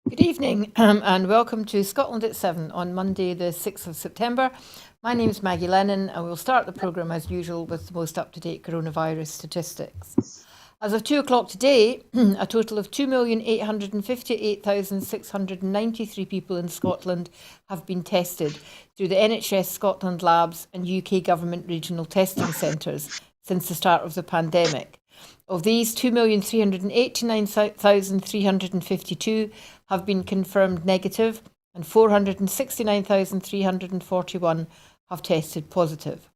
Good evening and welcome to Scotland at 7 on Monday the 6th of September. My name is Maggie Lennon and we'll start the programme as usual with the most up-to-date coronavirus statistics. As of 2 o'clock today, a total of 2,858,693 people in Scotland have been tested through the NHS Scotland labs and UK government regional testing centres since the start of the pandemic. Of these, 2,389,352 have been confirmed negative and 469,341 have tested positive.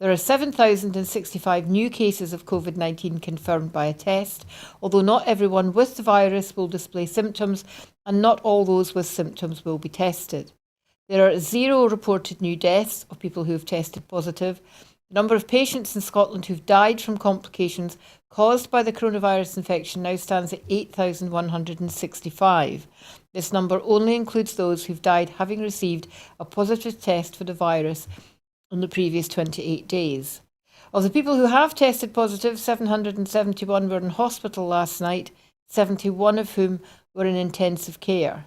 There are 7,065 new cases of COVID-19 confirmed by a test, although not everyone with the virus will display symptoms and not all those with symptoms will be tested. There are 0 reported new deaths of people who have tested positive. The number of patients in Scotland who've died from complications caused by the coronavirus infection now stands at 8,165. This number only includes those who've died having received a positive test for the virus in the previous 28 days. Of the people who have tested positive, 771 were in hospital last night, 71 of whom were in intensive care.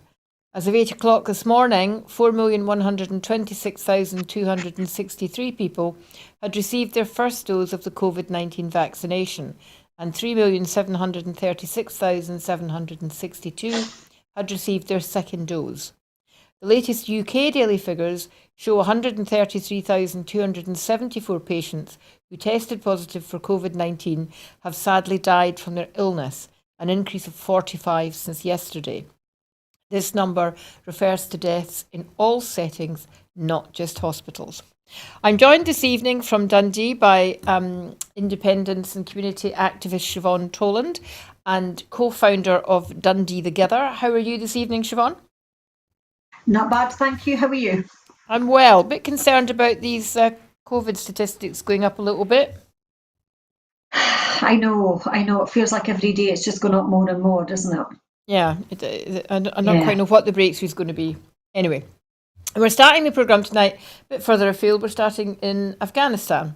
As of 8 o'clock this morning, 4,126,263 people had received their first dose of the COVID-19 vaccination and 3,736,762 had received their second dose. The latest UK daily figures show 133,274 patients who tested positive for COVID-19 have sadly died from their illness, an increase of 45 since yesterday. This number refers to deaths in all settings, not just hospitals. I'm joined this evening from Dundee by independence and community activist Siobhan Tolland and co-founder of Dundee Together. How are you this evening, Siobhan? Not bad, thank you. How are you? I'm well. A bit concerned about these COVID statistics going up a little bit. I know. It feels like every day it's just going up more and more, doesn't it? Yeah, I don't quite know what the breakthrough is going to be. Anyway, we're starting the programme tonight a bit further afield. We're starting in Afghanistan.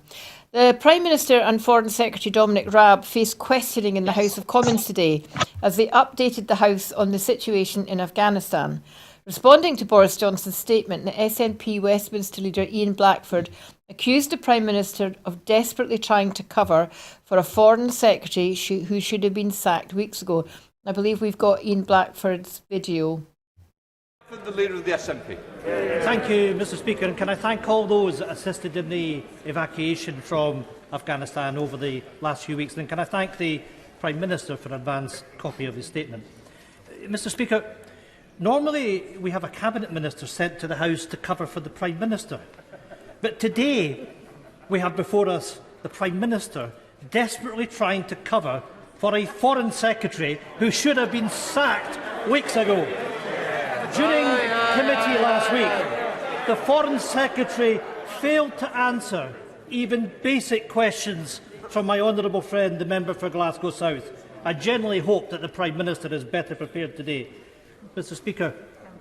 The Prime Minister and Foreign Secretary Dominic Raab faced questioning in the House of Commons today as they updated the House on the situation in Afghanistan. Responding to Boris Johnson's statement, the SNP Westminster leader Ian Blackford accused the Prime Minister of desperately trying to cover for a Foreign Secretary who should have been sacked weeks ago. I believe we've got Ian Blackford's video. The Leader of the SNP. Thank you, Mr Speaker, and can I thank all those that assisted in the evacuation from Afghanistan over the last few weeks, and can I thank the Prime Minister for an advance copy of his statement. Mr Speaker, normally we have a Cabinet Minister sent to the House to cover for the Prime Minister, but today we have before us the Prime Minister desperately trying to cover for a Foreign Secretary who should have been sacked weeks ago. During committee last week, the Foreign Secretary failed to answer even basic questions from my honourable friend, the member for Glasgow South. I genuinely hope that the Prime Minister is better prepared today. Mr Speaker,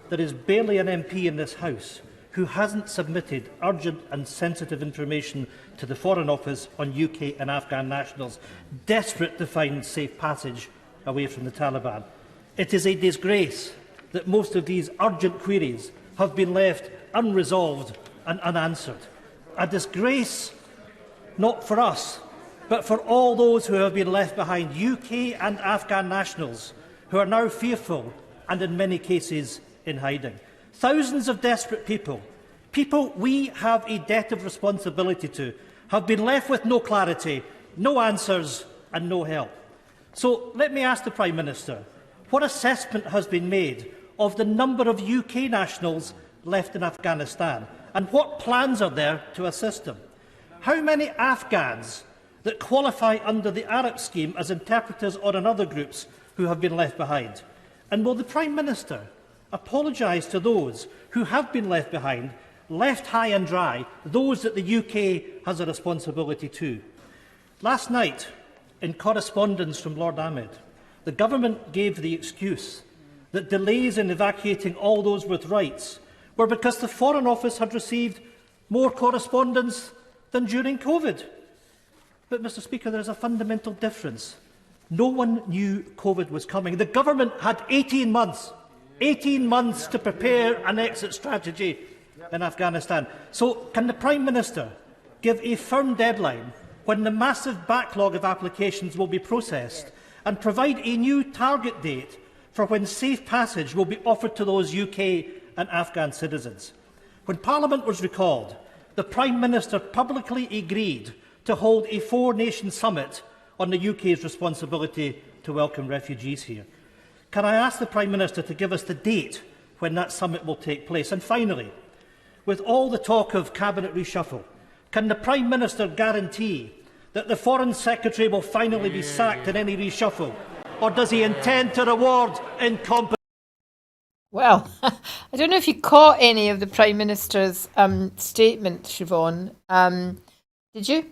there is barely an MP in this House who hasn't submitted urgent and sensitive information to the Foreign Office on UK and Afghan nationals desperate to find safe passage away from the Taliban. It is a disgrace that most of these urgent queries have been left unresolved and unanswered. A disgrace not for us, but for all those who have been left behind, UK and Afghan nationals who are now fearful and in many cases in hiding. Thousands of desperate people we have a debt of responsibility to, have been left with no clarity, no answers and no help. So let me ask the Prime Minister, what assessment has been made of the number of UK nationals left in Afghanistan and what plans are there to assist them? How many Afghans that qualify under the Arab scheme as interpreters or in other groups who have been left behind? And will the Prime Minister apologise to those who have been left behind, left high and dry, those that the UK has a responsibility to? Last night, in correspondence from Lord Ahmed, the government gave the excuse that delays in evacuating all those with rights were because the Foreign Office had received more correspondence than during COVID. But, Mr Speaker, there is a fundamental difference. No one knew COVID was coming. The government had 18 months 18 months to prepare an exit strategy in Afghanistan. So can the Prime Minister give a firm deadline when the massive backlog of applications will be processed and provide a new target date for when safe passage will be offered to those UK and Afghan citizens? When Parliament was recalled, the Prime Minister publicly agreed to hold a four-nation summit on the UK's responsibility to welcome refugees here. Can I ask the Prime Minister to give us the date when that summit will take place? And finally, with all the talk of cabinet reshuffle, can the Prime Minister guarantee that the Foreign Secretary will finally be sacked in any reshuffle? Or does he intend to reward incompetence? Well, I don't know if you caught any of the Prime Minister's statement, Siobhan. Did you?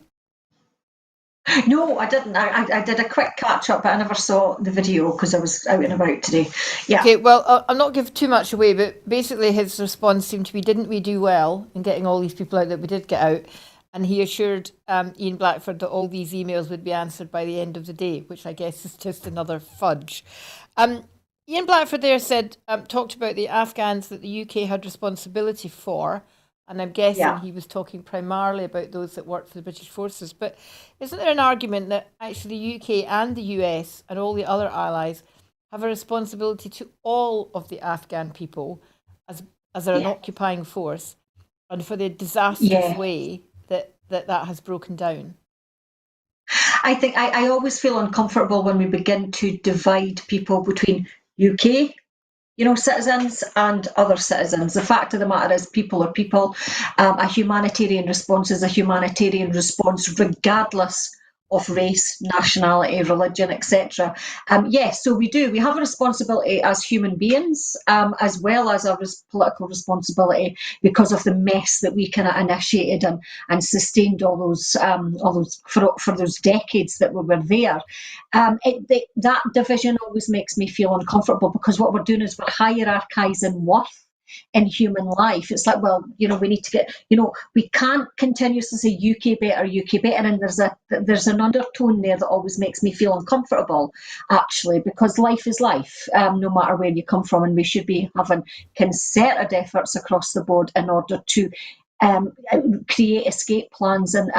No, I didn't. I did a quick catch-up, but I never saw the video because I was out and about today. Yeah. Okay, well, I'm not giving too much away, but basically his response seemed to be, didn't we do well in getting all these people out that we did get out? And he assured Ian Blackford that all these emails would be answered by the end of the day, which I guess is just another fudge. Ian Blackford there said, talked about the Afghans that the UK had responsibility for, and I'm guessing he was talking primarily about those that worked for the British forces. But isn't there an argument that actually the UK and the US and all the other allies have a responsibility to all of the Afghan people as an occupying force, and for the disastrous way that has broken down? I think I always feel uncomfortable when we begin to divide people between UK, citizens and other citizens. The fact of the matter is people are people. A humanitarian response is a humanitarian response regardless of race, nationality, religion, etc. Yes, so we do. We have a responsibility as human beings, as well as a political responsibility because of the mess that we kind of initiated and sustained all those for those decades that we were there. That division always makes me feel uncomfortable because what we're doing is we're hierarchising worth in human life. It's like, well, we need to get, we can't continuously say UK better, and there's an undertone there that always makes me feel uncomfortable, actually, because life is life, no matter where you come from, and we should be having concerted efforts across the board in order to create escape plans and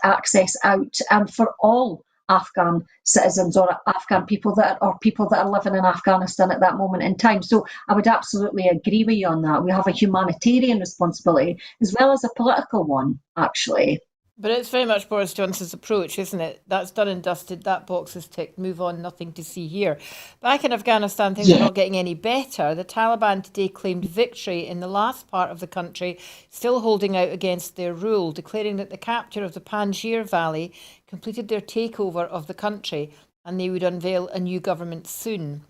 access out for all Afghan citizens or Afghan people that are living in Afghanistan at that moment in time. So I would absolutely agree with you on that. We have a humanitarian responsibility as well as a political one, actually. But it's very much Boris Johnson's approach, isn't it? That's done and dusted, that box is ticked, move on, nothing to see here. Back in Afghanistan, things are not getting any better. The Taliban today claimed victory in the last part of the country, still holding out against their rule, declaring that the capture of the Panjshir Valley completed their takeover of the country and they would unveil a new government soon.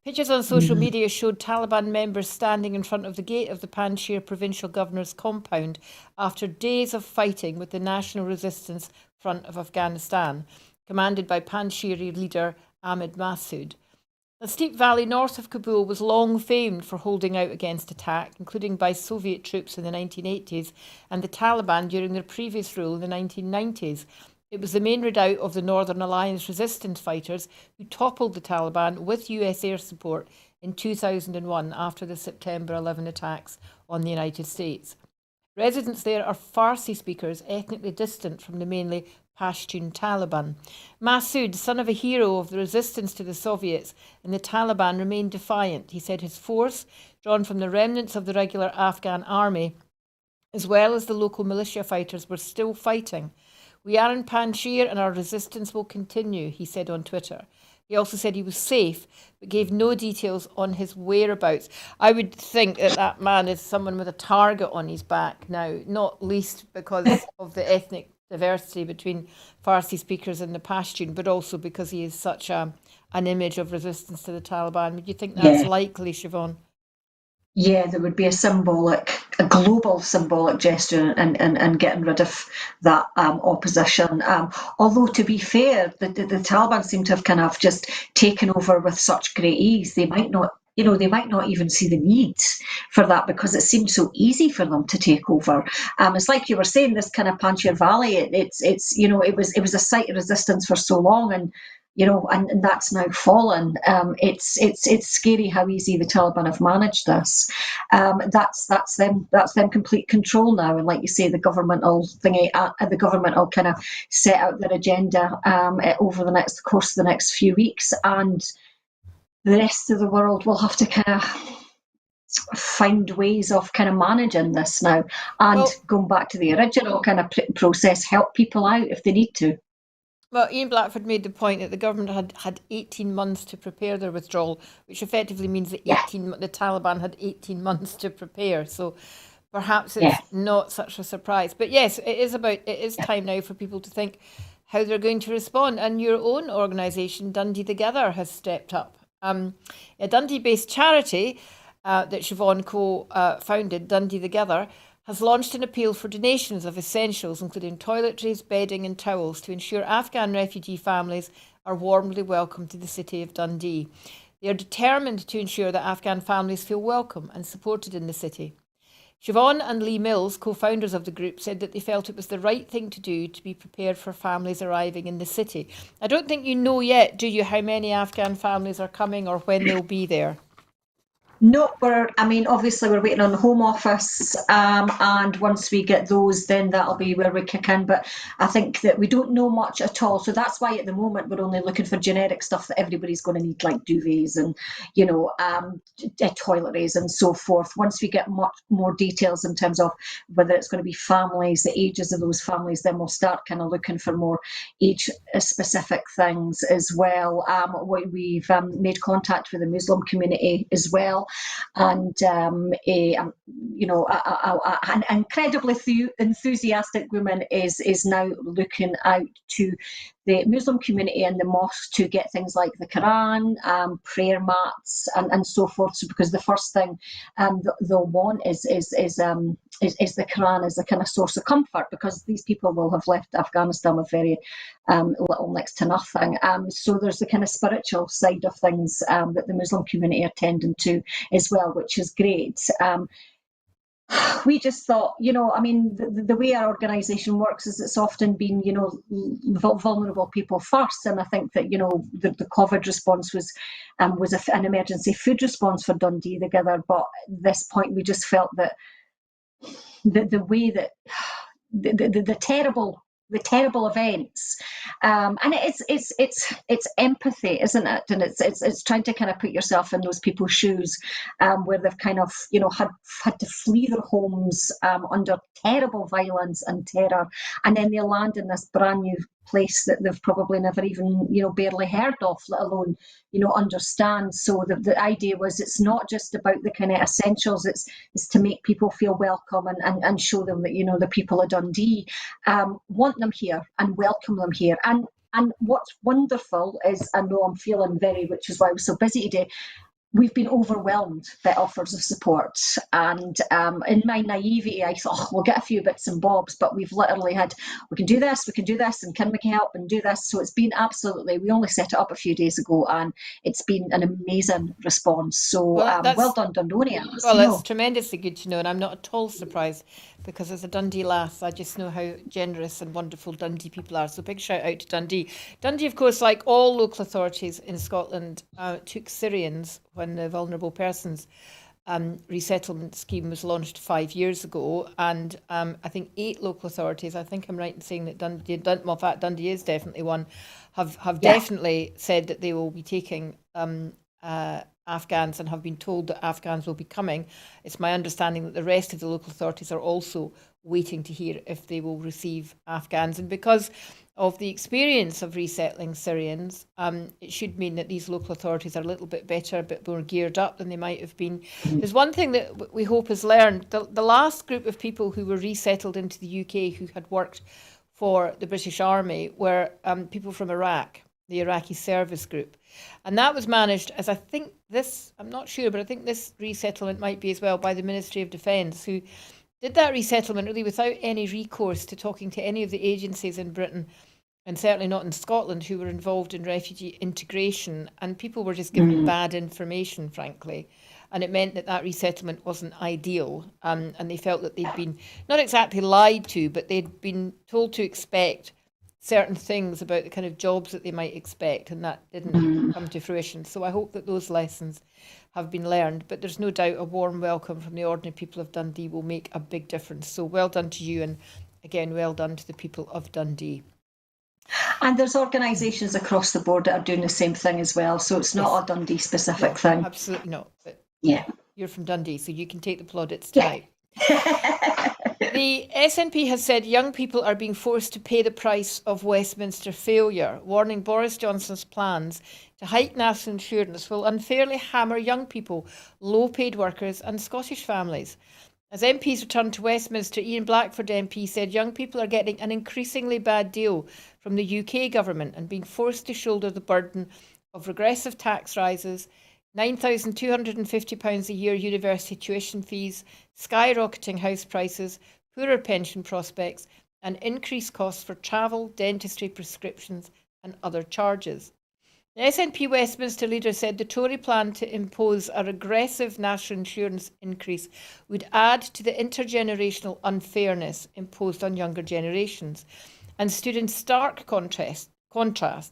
Pictures on social media showed Taliban members standing in front of the gate of the Panjshir provincial governor's compound after days of fighting with the National Resistance Front of Afghanistan, commanded by Panjshiri leader Ahmed Massoud. The steep valley north of Kabul was long famed for holding out against attack, including by Soviet troops in the 1980s and the Taliban during their previous rule in the 1990s. It was the main redoubt of the Northern Alliance resistance fighters who toppled the Taliban with US air support in 2001 after the September 11 attacks on the United States. Residents there are Farsi speakers, ethnically distant from the mainly Pashtun Taliban. Massoud, son of a hero of the resistance to the Soviets and the Taliban, remained defiant. He said his force, drawn from the remnants of the regular Afghan army, as well as the local militia fighters, were still fighting. We are in Panjshir and our resistance will continue, he said on Twitter. He also said he was safe, but gave no details on his whereabouts. I would think that man is someone with a target on his back now, not least because of the ethnic diversity between Farsi speakers and the Pashtun, but also because he is such an image of resistance to the Taliban. Would you think that's likely, Siobhan? Yeah, there would be a global symbolic gesture in getting rid of that opposition. Although, to be fair, the Taliban seem to have kind of just taken over with such great ease. They might not even see the need for that because it seemed so easy for them to take over. It's like you were saying, this kind of Panjshir Valley. It was a site of resistance for so long, and and that's now fallen. It's scary how easy the Taliban have managed this. That's them complete control now, and like you say, the government will kind of set out their agenda over the course of the next few weeks, and the rest of the world will have to kind of find ways of kind of managing this now, and going back to the original kind of process, help people out if they need to. Well, Ian Blackford made the point that the government had 18 months to prepare their withdrawal, which effectively means that the Taliban had 18 months to prepare. So perhaps it's not such a surprise. But yes, it is time now for people to think how they're going to respond. And your own organisation, Dundee Together, has stepped up. A Dundee-based charity that Siobhan co-founded, Dundee Together, has launched an appeal for donations of essentials, including toiletries, bedding and towels, to ensure Afghan refugee families are warmly welcomed to the city of Dundee. They are determined to ensure that Afghan families feel welcome and supported in the city. Siobhan and Lee Mills, co-founders of the group, said that they felt it was the right thing to do to be prepared for families arriving in the city. I don't think you know yet, do you, how many Afghan families are coming or when they'll be there? No, obviously we're waiting on the Home Office, and once we get those, then that'll be where we kick in. But I think that we don't know much at all, so that's why at the moment we're only looking for generic stuff that everybody's going to need, like duvets and toiletries and so forth. Once we get much more details in terms of whether it's going to be families, the ages of those families, then we'll start kind of looking for more age-specific things as well. We've made contact with the Muslim community as well. And an incredibly enthusiastic woman is now looking out to the Muslim community and the mosque to get things like the Quran, prayer mats, and so forth. So, because the first thing they'll want is the Quran as a kind of source of comfort, because these people will have left Afghanistan with very little, next to nothing. So there's the kind of spiritual side of things that the Muslim community are tending to as well, which is great. We just thought, the way our organisation works is it's often been, vulnerable people first. And I think that, the COVID response was an emergency food response for Dundee Together. But at this point, we just felt that the way that the terrible events, and it's empathy, isn't it? And it's trying to kind of put yourself in those people's shoes, where they've kind of had to flee their homes under terrible violence and terror, and then they land in this brand new place that they've probably never even barely heard of, let alone understand. So the idea was, it's not just about the kind of essentials, it's to make people feel welcome and show them that the people of Dundee want them here and welcome them here. And what's wonderful is, I know I'm feeling which is why I was so busy today, we've been overwhelmed by offers of support. And in my naivety, I thought, we'll get a few bits and bobs, but we've literally had, we can do this, and can we help and do this? So it's been absolutely, we only set it up a few days ago, and it's been an amazing response. So well done, Dundonians. Well, it's tremendously good to know, and I'm not at all surprised, because as a Dundee lass, I just know how generous and wonderful Dundee people are. So big shout out to Dundee. Dundee, of course, like all local authorities in Scotland, took Syrians when the vulnerable persons resettlement scheme was launched 5 years ago. And I think 8 local authorities, I think I'm right in saying that Dundee is definitely one, have definitely said that they will be taking Afghans, and have been told that Afghans will be coming. It's my understanding that the rest of the local authorities are also waiting to hear if they will receive Afghans. And because of the experience of resettling Syrians, it should mean that these local authorities are a little bit better, a bit more geared up than they might have been. There's one thing that we hope is learned. The last group of people who were resettled into the UK who had worked for the British Army were people from Iraq, the Iraqi service group. And that was managed, as I think this, I'm not sure, but I think this resettlement might be as well, by the Ministry of Defence, who did that resettlement really without any recourse to talking to any of the agencies in Britain, and certainly not in Scotland, who were involved in refugee integration. And people were just given bad information, frankly. And it meant that resettlement wasn't ideal. And they felt that they'd been not exactly lied to, but they'd been told to expect certain things about the kind of jobs that they might expect, and that didn't come to fruition. So I hope that those lessons have been learned. But there's no doubt a warm welcome from the ordinary people of Dundee will make a big difference. So well done to you, and again, well done to the people of Dundee. And there's organisations across the board that are doing the same thing as well. So it's not a Dundee specific thing. Absolutely not. But yeah, you're from Dundee, so you can take the plaudits tonight. Yeah. The SNP has said young people are being forced to pay the price of Westminster failure, warning Boris Johnson's plans to hike national insurance will unfairly hammer young people, low-paid workers and Scottish families. As MPs returned to Westminster, Ian Blackford MP said young people are getting an increasingly bad deal from the UK government and being forced to shoulder the burden of regressive tax rises, £9,250 a year university tuition fees, skyrocketing house prices, poorer pension prospects, and increased costs for travel, dentistry, prescriptions, and other charges. The SNP Westminster leader said the Tory plan to impose a regressive national insurance increase would add to the intergenerational unfairness imposed on younger generations, and stood in stark contrast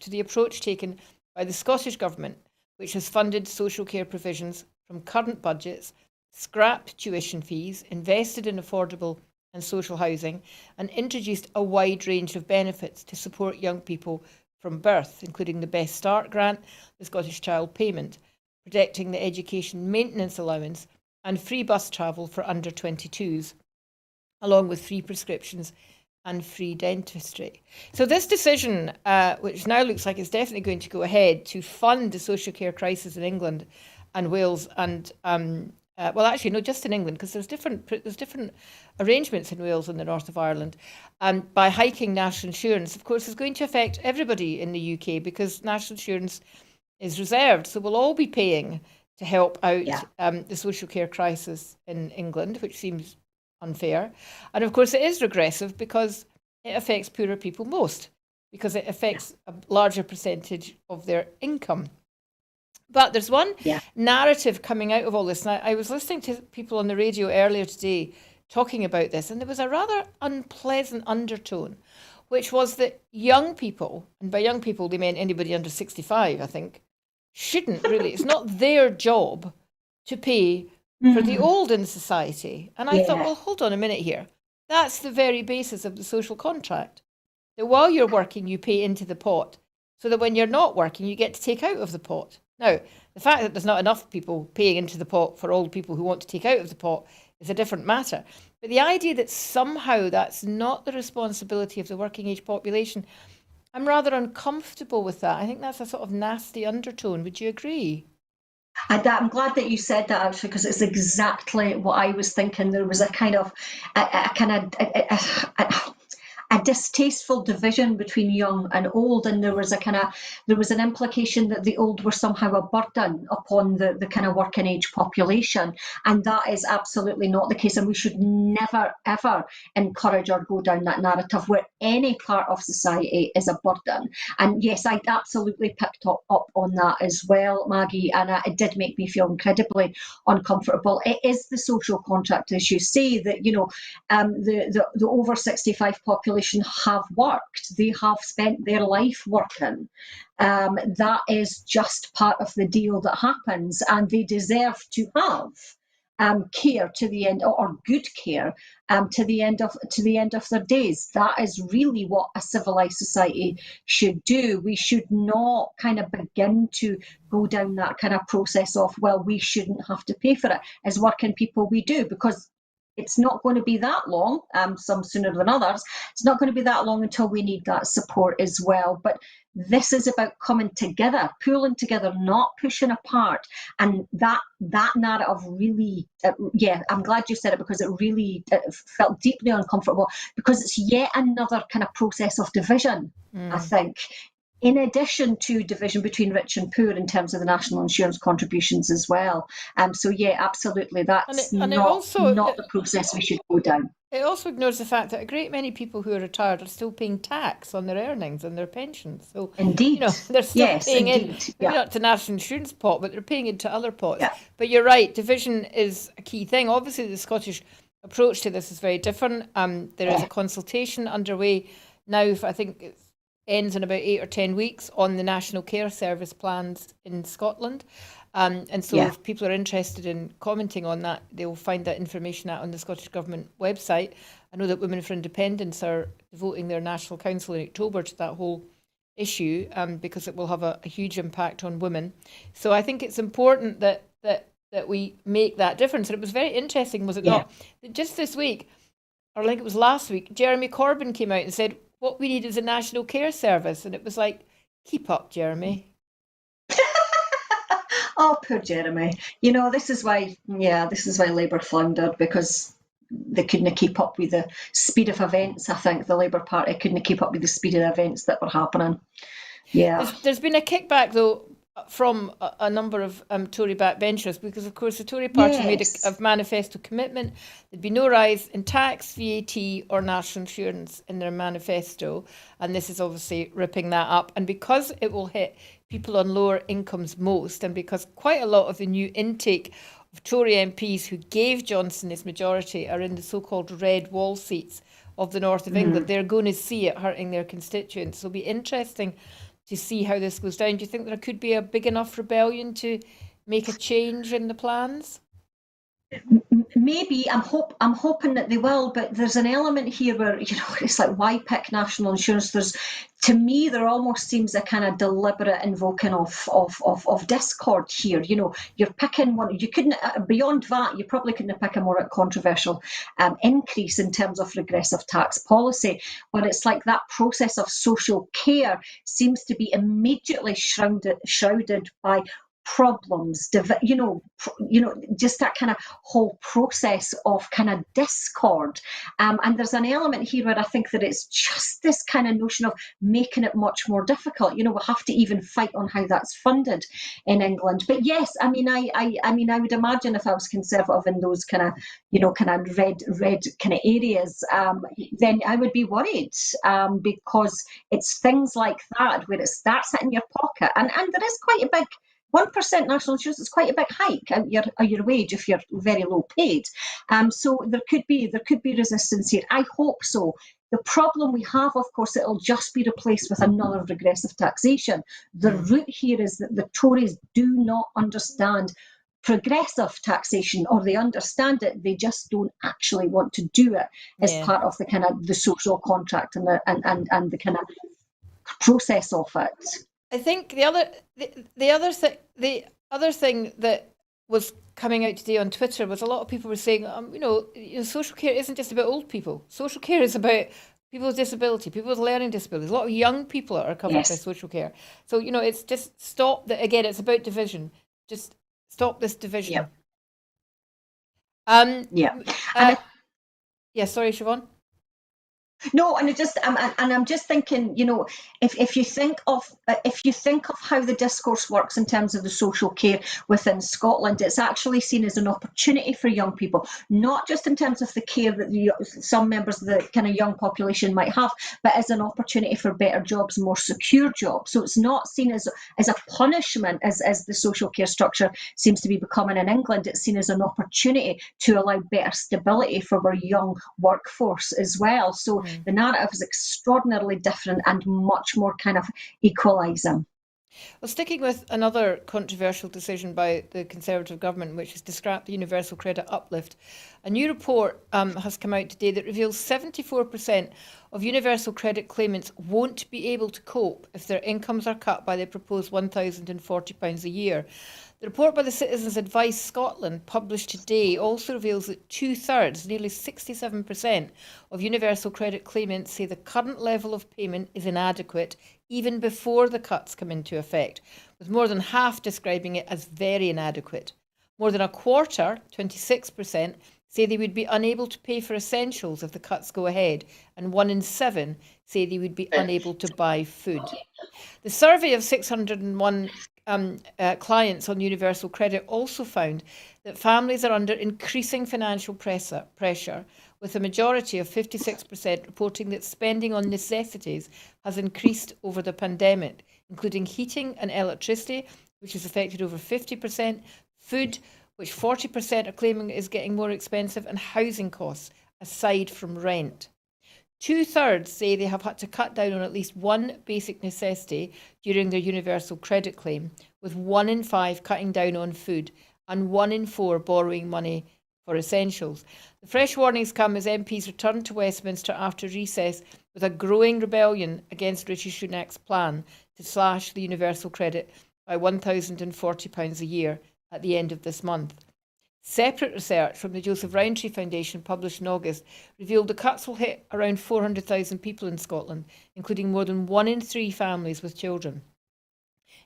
to the approach taken by the Scottish Government, which has funded social care provisions from current budgets, scrapped tuition fees, invested in affordable and social housing, and introduced a wide range of benefits to support young people from birth, including the Best Start grant, the Scottish Child Payment, protecting the education maintenance allowance, and free bus travel for under 22s, along with free prescriptions and free dentistry. So this decision, which now looks like it's definitely going to go ahead, to fund the social care crisis in England and Wales, and well, actually, no, just in England, because there's different arrangements in Wales and the north of Ireland, by hiking national insurance, of course, is going to affect everybody in the UK, because national insurance is reserved. So we'll all be paying to help out the social care crisis in England, which seems unfair. And of course, it is regressive because it affects poorer people most, because it affects a larger percentage of their income. But there's one narrative coming out of all this. And I was listening to people on the radio earlier today talking about this, and there was a rather unpleasant undertone, which was that young people, and by young people they meant anybody under 65, I think, shouldn't really, it's not their job to pay for the old in society. And I thought, well, hold on a minute here. That's the very basis of the social contract. That while you're working, you pay into the pot, so that when you're not working, you get to take out of the pot. Now, the fact that there's not enough people paying into the pot for old people who want to take out of the pot is a different matter. But the idea that somehow that's not the responsibility of the working age population, I'm rather uncomfortable with that. I think that's a sort of nasty undertone. Would you agree? I'm glad that you said that, actually, because it's exactly what I was thinking. There was a kind of a distasteful division between young and old, and there was an implication that the old were somehow a burden upon the kind of working age population, and that is absolutely not the case. And we should never ever encourage or go down that narrative where any part of society is a burden. And yes, I absolutely picked up on that as well, Maggie, and it did make me feel incredibly uncomfortable. It is the social contract, as you say, that the over 65 population have worked. They have spent their life working. That is just part of the deal that happens, and they deserve to have care to the end, or good care to the end of their days. That is really what a civilized society should do. We should not kind of begin to go down that kind of process of, well, we shouldn't have to pay for it. As working people, we do, because it's not going to be that long, some sooner than others. It's not going to be that long until we need that support as well. But this is about coming together, pulling together, not pushing apart. And that narrative really, I'm glad you said it, because it felt deeply uncomfortable, because it's yet another kind of process of division, I think. In addition to division between rich and poor in terms of the national insurance contributions as well. So absolutely, that's not the process we should go down. It also ignores the fact that a great many people who are retired are still paying tax on their earnings and their pensions. So indeed, they're still paying in, maybe not to national insurance pot, but they're paying into other pots. Yeah. But you're right, division is a key thing. Obviously, the Scottish approach to this is very different. There is a consultation underway now. I think it's ends in about 8 or 10 weeks on the National Care Service plans in Scotland. And so if people are interested in commenting on that, they'll find that information out on the Scottish Government website. I know that Women for Independence are devoting their National Council in October to that whole issue because it will have a huge impact on women. So I think it's important that we make that difference. And it was very interesting, was it not? That just this week, or I think it was last week, Jeremy Corbyn came out and said, what we need is a National Care Service. And it was like, keep up, Jeremy. Oh, poor Jeremy. This is why Labour floundered, because they couldn't keep up with the speed of events. I think the Labour Party couldn't keep up with the speed of the events that were happening. Yeah. There's been a kickback, though, from a number of Tory backbenchers, because, of course, the Tory party made a manifesto commitment. There'd be no rise in tax, VAT or national insurance in their manifesto. And this is obviously ripping that up. And because it will hit people on lower incomes most, and because quite a lot of the new intake of Tory MPs who gave Johnson his majority are in the so-called red wall seats of the north of England, they're going to see it hurting their constituents. So it'll be interesting to see how this goes down. Do you think there could be a big enough rebellion to make a change in the plans? Maybe. I'm hoping that they will, but there's an element here where, it's like, why pick national insurance? To me, there almost seems a kind of deliberate invoking of discord here. You're picking one. You couldn't, beyond that, you probably couldn't pick a more controversial increase in terms of regressive tax policy, where it's like that process of social care seems to be immediately shrouded by problems, just that kind of whole process of kind of discord. And there's an element here where I think that it's just this kind of notion of making it much more difficult. We'll have to even fight on how that's funded in England. But yes, I would imagine if I was Conservative in those kind of red kind of areas, then I would be worried because it's things like that where it starts hitting your pocket, and there is quite a big 1% national insurance is quite a big hike out your wage if you're very low paid. So there could be resistance here. I hope so. The problem we have, of course, it'll just be replaced with another regressive taxation. The root here is that the Tories do not understand progressive taxation, or they understand it, they just don't actually want to do it as part of the kind of the social contract and the kind of process of it. I think the other thing that was coming out today on Twitter was a lot of people were saying, social care isn't just about old people. Social care is about people with disability, people with learning disabilities. A lot of young people are covered by social care. So, it's just stop that. Again, it's about division. Just stop this division. Sorry, Siobhan. No, and I'm just thinking, if you think of how the discourse works in terms of the social care within Scotland, it's actually seen as an opportunity for young people, not just in terms of the care that some members of the kind of young population might have, but as an opportunity for better jobs, more secure jobs. So it's not seen as a punishment, as the social care structure seems to be becoming in England. It's seen as an opportunity to allow better stability for our young workforce as well. So the narrative is extraordinarily different and much more kind of equalising. Well, sticking with another controversial decision by the Conservative government, which is to scrap the universal credit uplift, a new report has come out today that reveals 74% of universal credit claimants won't be able to cope if their incomes are cut by the proposed £1,040 a year. The report by the Citizens Advice Scotland, published today, also reveals that 2/3, nearly 67%, of universal credit claimants say the current level of payment is inadequate even before the cuts come into effect, with more than half describing it as very inadequate. More than a quarter, 26%, say they would be unable to pay for essentials if the cuts go ahead, and 1 in 7 say they would be unable to buy food. The survey of 601 clients on universal credit also found that families are under increasing financial pressure, with a majority of 56% reporting that spending on necessities has increased over the pandemic, including heating and electricity, which has affected over 50%, food, which 40% are claiming is getting more expensive, and housing costs, aside from rent. 2/3 say they have had to cut down on at least one basic necessity during their universal credit claim, with 1 in 5 cutting down on food and 1 in 4 borrowing money for essentials. The fresh warnings come as MPs return to Westminster after recess with a growing rebellion against Rishi Sunak's plan to slash the universal credit by £1,040 a year at the end of this month. Separate research from the Joseph Rowntree Foundation published in August revealed the cuts will hit around 400,000 people in Scotland, including more than 1 in 3 families with children.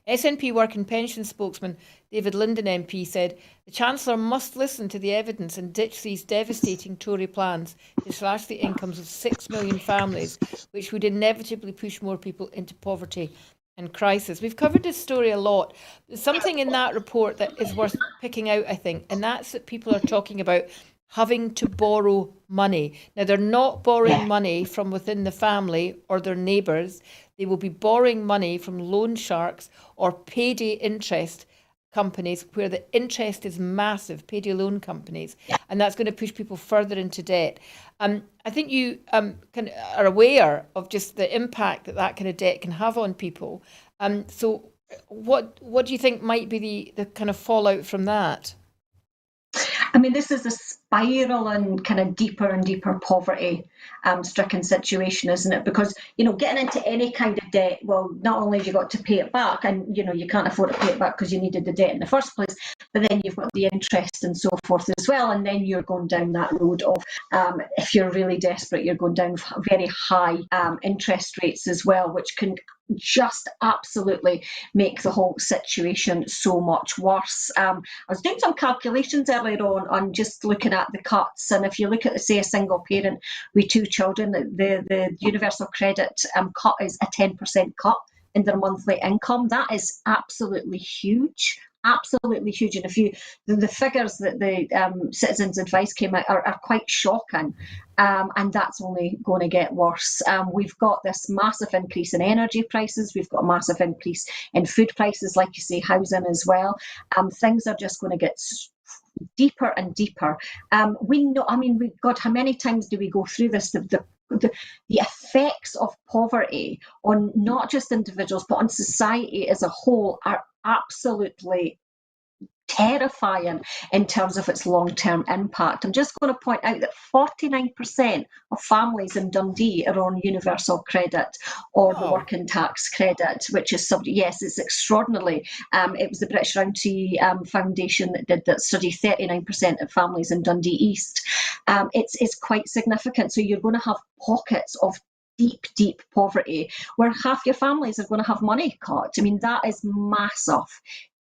SNP Work and Pension spokesman David Linden MP said the Chancellor must listen to the evidence and ditch these devastating Tory plans to slash the incomes of 6 million families, which would inevitably push more people into poverty and crisis. We've covered this story a lot. There's something in that report that is worth picking out, I think, and that's that people are talking about having to borrow money. Now, they're not borrowing money from within the family or their neighbours. They will be borrowing money from loan sharks or payday interest companies where the interest is massive, payday loan companies, and that's going to push people further into debt. I think you are aware of just the impact that kind of debt can have on people. So what do you think might be the kind of fallout from that? I mean, this is a spiral and kind of deeper and deeper poverty stricken situation, isn't it? Because, getting into any kind of debt, well, not only have you got to pay it back and, you can't afford to pay it back because you needed the debt in the first place, but then you've got the interest and so forth as well. And then you're going down that road of, if you're really desperate, you're going down very high interest rates as well, which can just absolutely make the whole situation so much worse. I was doing some calculations earlier on just looking at the cuts, and if you look at, say, a single parent with 2 children, the universal credit cut is a 10% cut in their monthly income. That is absolutely huge. Absolutely huge. And the figures that the Citizens Advice came out are quite shocking, and that's only going to get worse. We've got this massive increase in energy prices. We've got a massive increase in food prices, like you say, housing as well. Things are just going to get deeper and deeper. We know. I mean, God, how many times do we go through this? The effects of poverty on not just individuals but on society as a whole are absolutely terrifying in terms of its long-term impact. I'm just going to point out that 49% of families in Dundee are on universal credit or the working tax credit, which is yes, it's extraordinarily. It was the British Rowntree Foundation that did that study. 39% of families in Dundee East. It's quite significant. So you're going to have pockets of deep poverty where half your families are going to have money cut. I mean, that is massive.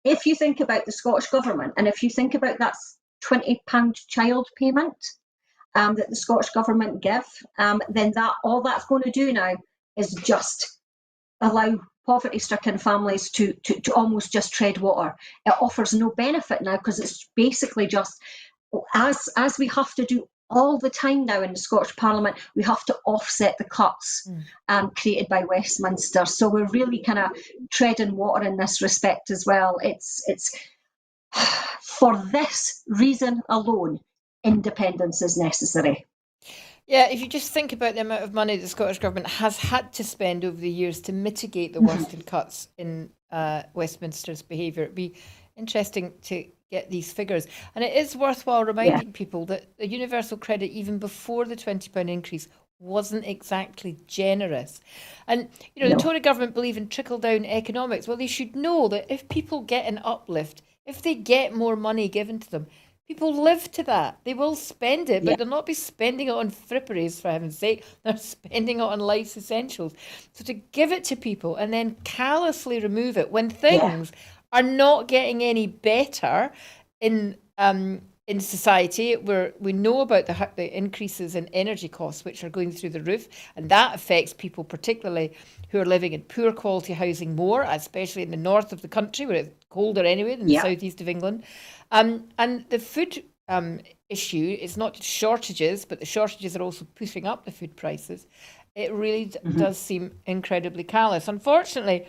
If you think about the Scottish Government, and if you think about that £20 child payment that the Scottish Government give, then all that's going to do now is just allow poverty-stricken families to almost just tread water. It offers no benefit now because it's basically just, as we have to do all the time now in the Scottish Parliament, we have to offset the cuts created by Westminster. So we're really kind of treading water in this respect as well. It's for this reason alone, independence is necessary. Yeah, if you just think about the amount of money the Scottish Government has had to spend over the years to mitigate the worst cuts in Westminster's behaviour, it'd be interesting to get these figures. And it is worthwhile reminding people that the universal credit, even before the £20 increase, wasn't exactly generous. And, the Tory government believe in trickle-down economics. Well, they should know that if people get an uplift, if they get more money given to them, people live to that. They will spend it, but they'll not be spending it on fripperies, for heaven's sake. They're spending it on life's essentials. So to give it to people and then callously remove it when things are not getting any better in society, where we know about the increases in energy costs, which are going through the roof, and that affects people particularly who are living in poor quality housing more, especially in the north of the country where it's colder anyway than the southeast of England. And the food issue is not just shortages, but the shortages are also pushing up the food prices. It really does seem incredibly callous. Unfortunately,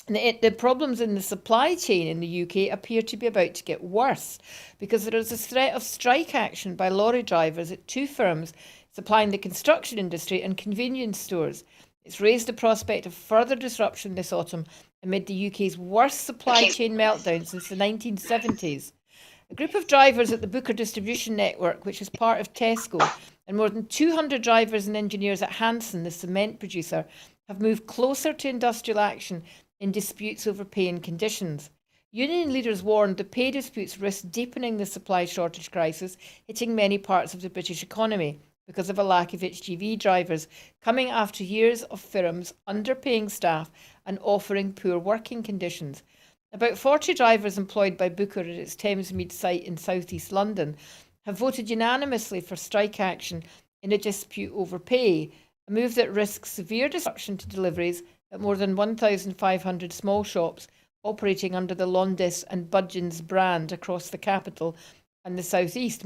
the problems in the supply chain in the UK appear to be about to get worse because there is a threat of strike action by lorry drivers at 2 firms supplying the construction industry and convenience stores. It's raised the prospect of further disruption this autumn amid the UK's worst supply chain meltdown since the 1970s. A group of drivers at the Booker distribution network, which is part of Tesco, and more than 200 drivers and engineers at Hanson, the cement producer, have moved closer to industrial action in disputes over pay and conditions. Union leaders warned the pay disputes risk deepening the supply shortage crisis, hitting many parts of the British economy because of a lack of HGV drivers, coming after years of firms underpaying staff and offering poor working conditions. About 40 drivers employed by Booker at its Thamesmead site in South East London have voted unanimously for strike action in a dispute over pay, a move that risks severe disruption to deliveries at more than 1,500 small shops operating under the Londis and Budgeons brand across the capital and the South East.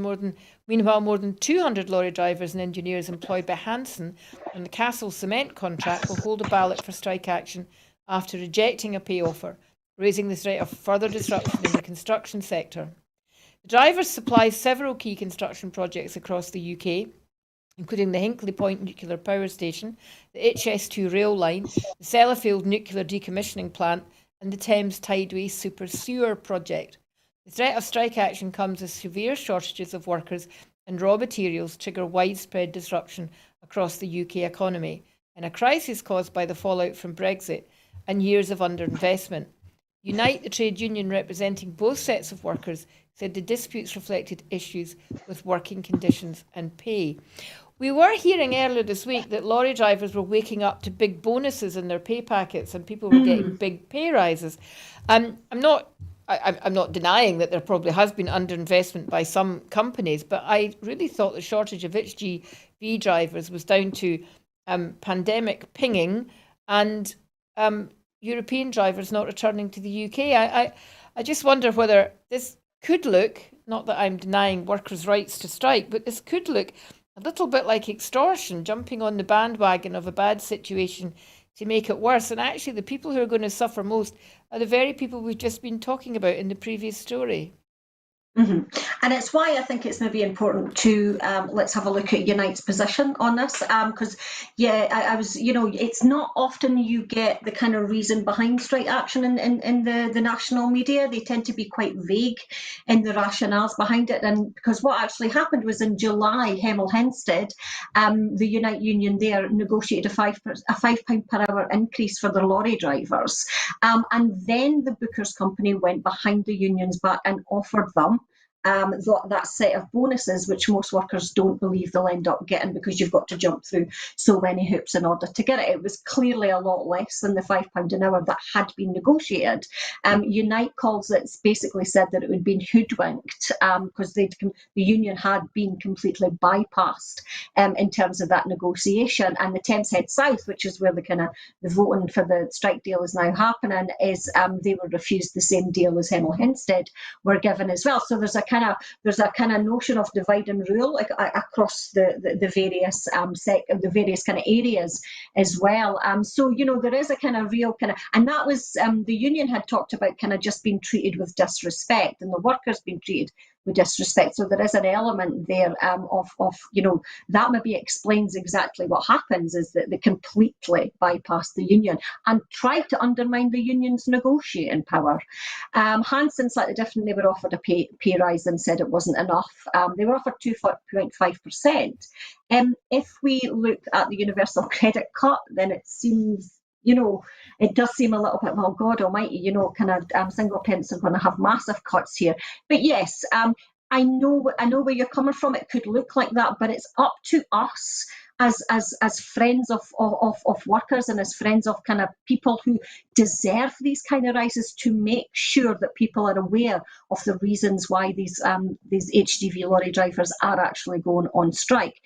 Meanwhile, more than 200 lorry drivers and engineers employed by Hanson on the Castle Cement contract will hold a ballot for strike action after rejecting a pay offer, raising the threat of further disruption in the construction sector. The drivers supply several key construction projects across the UK, including the Hinkley Point nuclear power station, the HS2 rail line, the Sellafield nuclear decommissioning plant, and the Thames Tideway super sewer project. The threat of strike action comes as severe shortages of workers and raw materials trigger widespread disruption across the UK economy, in a crisis caused by the fallout from Brexit and years of underinvestment. Unite, the trade union representing both sets of workers, said the disputes reflected issues with working conditions and pay. We were hearing earlier this week that lorry drivers were waking up to big bonuses in their pay packets and people were getting big pay rises. I'm not denying that there probably has been underinvestment by some companies, but I really thought the shortage of HGV drivers was down to pandemic pinging and European drivers not returning to the UK. I just wonder whether this could look, not that I'm denying workers' rights to strike, but this could look a little bit like extortion, jumping on the bandwagon of a bad situation to make it worse. And actually, the people who are going to suffer most are the very people we've just been talking about in the previous story. Mm-hmm. And it's why I think it's maybe important to let's have a look at Unite's position on this, because I was, it's not often you get the kind of reason behind strike action in the national media. They tend to be quite vague in the rationales behind it, and because what actually happened was in July, Hemel Hempstead, the Unite union there negotiated a £5 per hour increase for their lorry drivers, and then the Booker's company went behind the unions back and offered them that set of bonuses, which most workers don't believe they'll end up getting because you've got to jump through so many hoops in order to get it. It was clearly a lot less than the £5 an hour that had been negotiated. Unite calls it, basically said that it had been hoodwinked because the union had been completely bypassed in terms of that negotiation. And the Thames Head South, which is where the voting for the strike deal is now happening, is they were refused the same deal as Hemel Hempstead were given as well. So there's a kind of notion of divide and rule across the various the various kind of areas as well. So there is a kind of real and that was the union had talked about kind of just being treated with disrespect, and the workers being treated with disrespect. So there is an element there of that maybe explains exactly what happens, is that they completely bypassed the union and tried to undermine the union's negotiating power. Hanson slightly differently were offered a pay rise and said it wasn't enough. They were offered 2.5%. If we look at the universal credit cut, then it seems it does seem a little bit, well, God almighty, single parents are going to have massive cuts here. But yes, I know where you're coming from. It could look like that, but it's up to us as friends of workers and as friends of kind of people who deserve these kind of rises to make sure that people are aware of the reasons why these HGV lorry drivers are actually going on strike.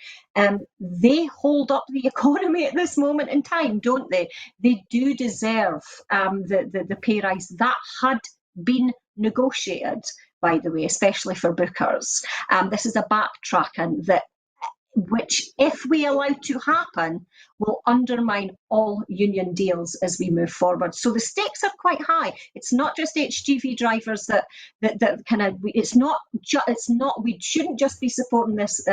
They hold up the economy at this moment in time, don't they? They do deserve the pay rise that had been negotiated, by the way, especially for Bookers. This is a backtracking that which, if we allow to happen, will undermine all union deals as we move forward. So the stakes are quite high. It's not just HGV drivers that kind of. It's not. We shouldn't just be supporting this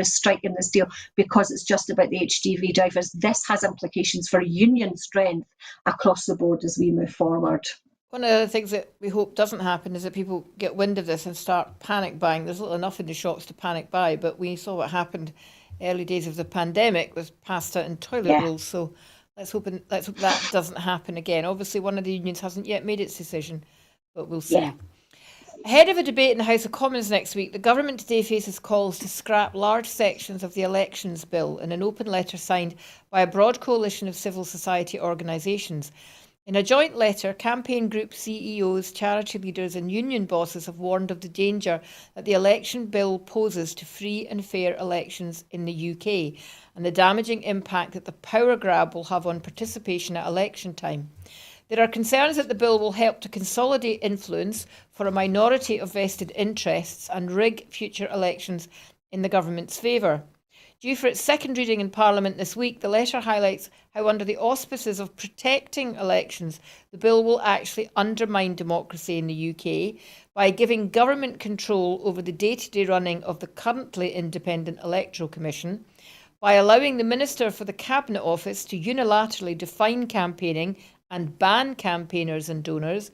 strike and this deal because it's just about the HGV drivers. This has implications for union strength across the board as we move forward. One of the things that we hope doesn't happen is that people get wind of this and start panic buying. There's little enough in the shops to panic buy, but we saw what happened early days of the pandemic with pasta and toilet rolls. So let's hope that doesn't happen again. Obviously, one of the unions hasn't yet made its decision, but we'll see. Yeah. Ahead of a debate in the House of Commons next week, the government today faces calls to scrap large sections of the elections bill in an open letter signed by a broad coalition of civil society organisations. In a joint letter, campaign group CEOs, charity leaders and union bosses have warned of the danger that the election bill poses to free and fair elections in the UK and the damaging impact that the power grab will have on participation at election time. There are concerns that the bill will help to consolidate influence for a minority of vested interests and rig future elections in the government's favour. Due for its second reading in Parliament this week, the letter highlights how under the auspices of protecting elections, the bill will actually undermine democracy in the UK by giving government control over the day-to-day running of the currently independent Electoral Commission, by allowing the Minister for the Cabinet Office to unilaterally define campaigning and ban campaigners and donors,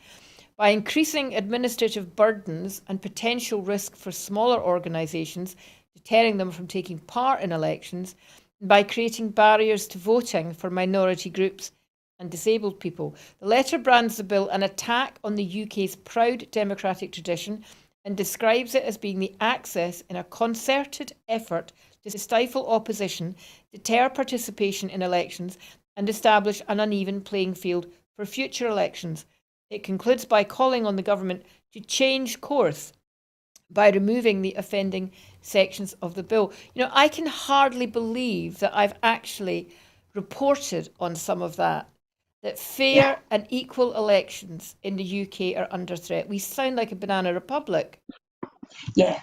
by increasing administrative burdens and potential risk for smaller organisations, deterring them from taking part in elections, and by creating barriers to voting for minority groups and disabled people. The letter brands the bill an attack on the UK's proud democratic tradition and describes it as being the access in a concerted effort to stifle opposition, deter participation in elections, and establish an uneven playing field for future elections. It concludes by calling on the government to change course by removing the offending sections of the bill. You know, I can hardly believe that I've actually reported on some of that fair and equal elections in the UK are under threat. We sound like a banana republic. Yeah.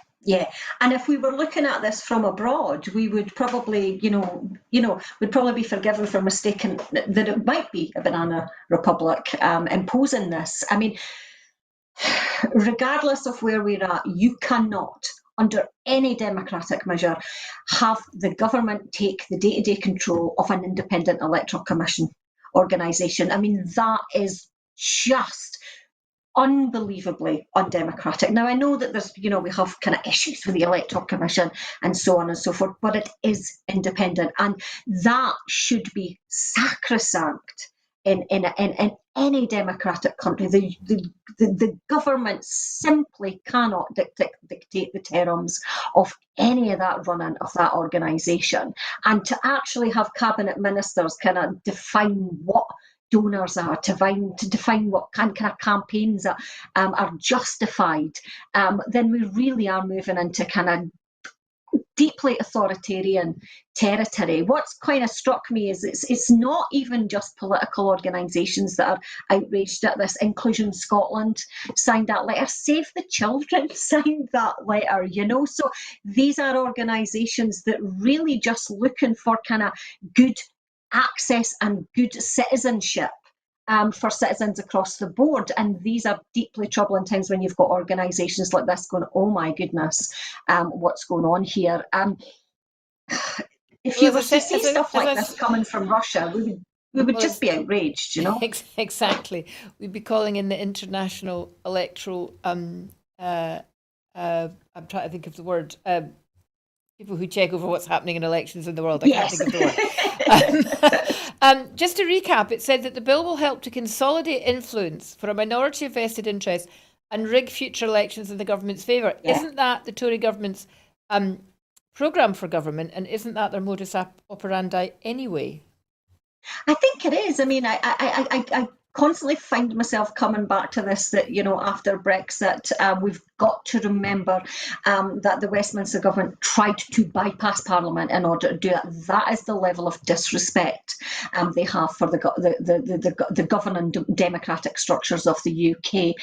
And if we were looking at this from abroad, we would probably, we'd probably be forgiven for mistaking that it might be a banana republic imposing this. I mean, regardless of where we're at, you cannot, under any democratic measure, have the government take the day-to-day control of an independent electoral commission organisation. I mean, that is just unbelievably undemocratic. Now, I know that there's, we have kind of issues with the Electoral Commission and so on and so forth, but it is independent, and that should be sacrosanct in any democratic country. The government simply cannot dictate the terms of any of that running of that organisation, and to actually have cabinet ministers kind of define what donors are, to define what kind of campaigns are justified, then we really are moving into kind of deeply authoritarian territory. What's kind of struck me is it's not even just political organisations that are outraged at this. Inclusion Scotland signed that letter. Save the Children signed that letter, So these are organisations that really just looking for kind of good access and good citizenship for citizens across the board. And these are deeply troubling times when you've got organisations like this going, oh my goodness, what's going on here? If you were to see stuff like this coming from Russia, we would just be outraged, Exactly. We'd be calling in the international electoral, I'm trying to think of the word, people who check over what's happening in elections in the world. I can't think of the word. Just to recap, it said that the bill will help to consolidate influence for a minority of vested interests and rig future elections in the government's favour. Yeah. Isn't that the Tory government's programme for government, and isn't that their modus operandi anyway? I think it is. I mean, I constantly find myself coming back to this, that, after Brexit, we've got to remember that the Westminster government tried to bypass Parliament in order to do that. That is the level of disrespect they have for the governing democratic structures of the UK.